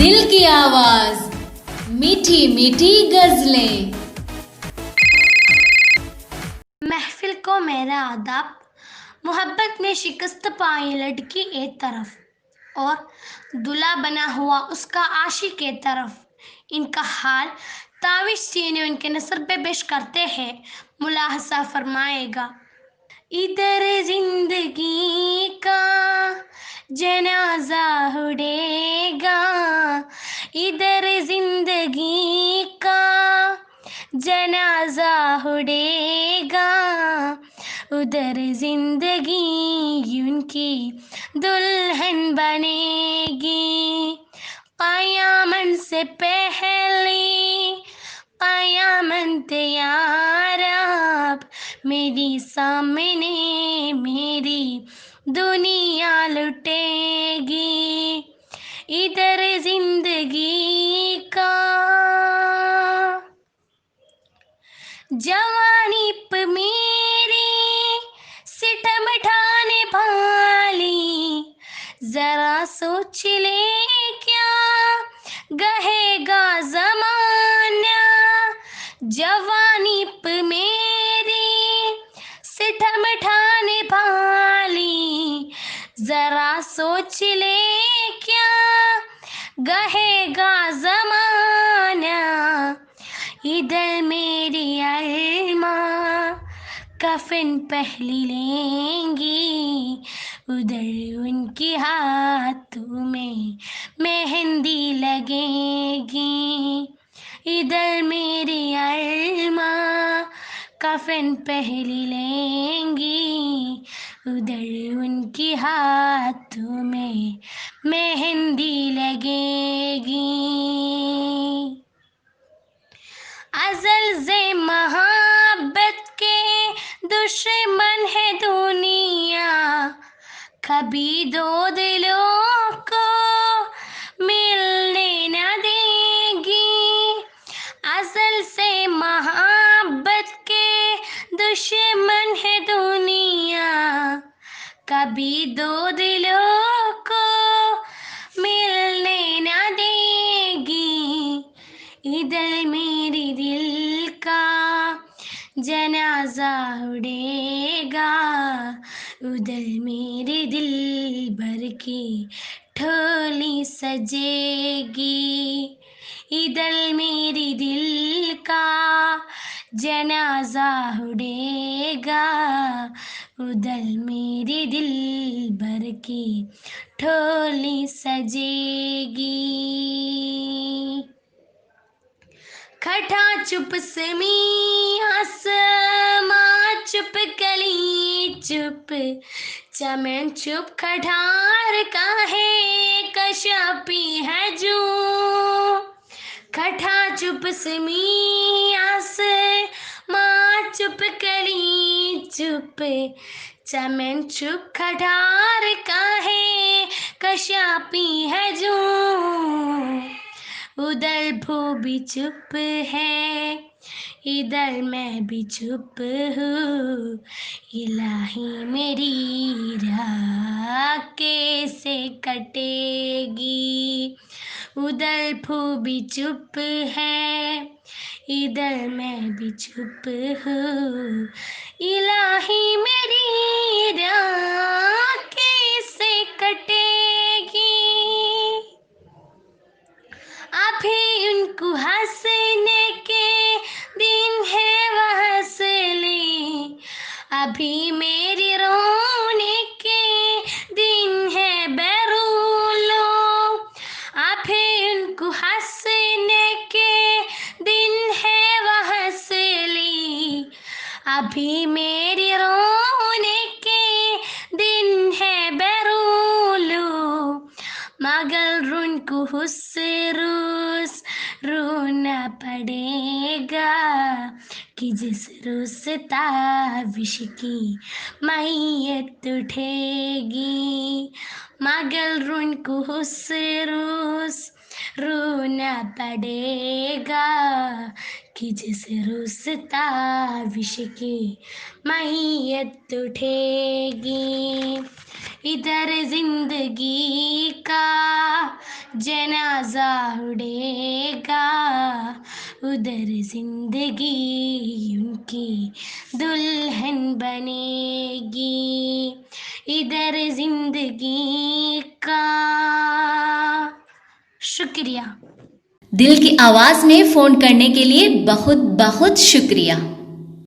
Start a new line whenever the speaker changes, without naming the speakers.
दिल की आवाज, मीठी मीठी गजलें।
महफिल को मेरा आदाब। मोहब्बत में शिकस्त पाई लड़की एक तरफ और दूल्हा बना हुआ उसका आशिक एक तरफ। इनका हाल ताविश सीने उनके नसर पे पेश करते हैं। मुलाहजा फरमाएगा। इधर जिंदगी का जनाजा उड़ेगा, इधर जिंदगी का जनाजा उड़ेगा, उधर जिंदगी उनकी दुल्हन बनेगी। क़यामत से पहले क़यामत यार आप मेरी सामने मेरी दुनिया लुटेगी। इधर जिंदगी का जवानी पे मेरी सितम ठाने भाली, जरा सोच ले क्या कहेगा जमाना। जवानी पे मेरी सितम ठाने भाली, जरा सोच ले क्या कहेगा जमाना। इधर मेरी अल्मा कफन पहली लेंगी, उधर उनके हाथों में मेहंदी लगेगी। इधर मेरी अल्मा कफन पहली लेंगी, उधर उनके हाथों में मेहंदी लगेगी। अज़ल से मोहब्बत के दुश्मन है दुनिया, कभी दो दिलों को मिलने न देगी। अज़ल से मोहब्बत के दुश्मन है दुनिया, कभी दो दिलों को मिलने न देगी। इधर मेरी दिल का जनाजा उड़ेगा, उधर मेरे दिल भर की ठोली सजेगी। इधर मेरी दिल का जनाजा उड़ेगा, उधर मेरे दिल भर की ठोली सजेगी। खटा चुप समी आसमां चुप कली चुप, चमन चुप खटार काहे कशापी है जो। खटा चुप समी आसमां चुप कली चुप, चमन चुप खटार काहे कशापी है जो। उधर भू भी चुप है, इधर मैं भी चुप हूँ। इलाही मेरी राह कैसे कटेगी। उधर भू भी चुप है, इधर मैं भी चुप हूँ। इलाही मेरी राह कैसे कटेगी। अभी उनको हंसने के दिन है वह हंस ले, अभी मेरी रोने के दिन है बेरू लो। अभी उनको हंसने के दिन है वह हंस ले, अभी मेरी रोने के दिन है बेरू लो। मगर उनको हुस्स रोना पड़ेगा कि जिस रोज ताविश की मैयत उठेगी। मगर उनको हुस्स रोना पड़ेगा कि जिस रोज ताविश की मैयत उठेगी। इधर जिंदगी का जनाजा उड़ेगा, उधर जिंदगी उनकी दुल्हन बनेगी, इधर जिंदगी का। शुक्रिया।
दिल की आवाज में फोन करने के लिए बहुत बहुत शुक्रिया।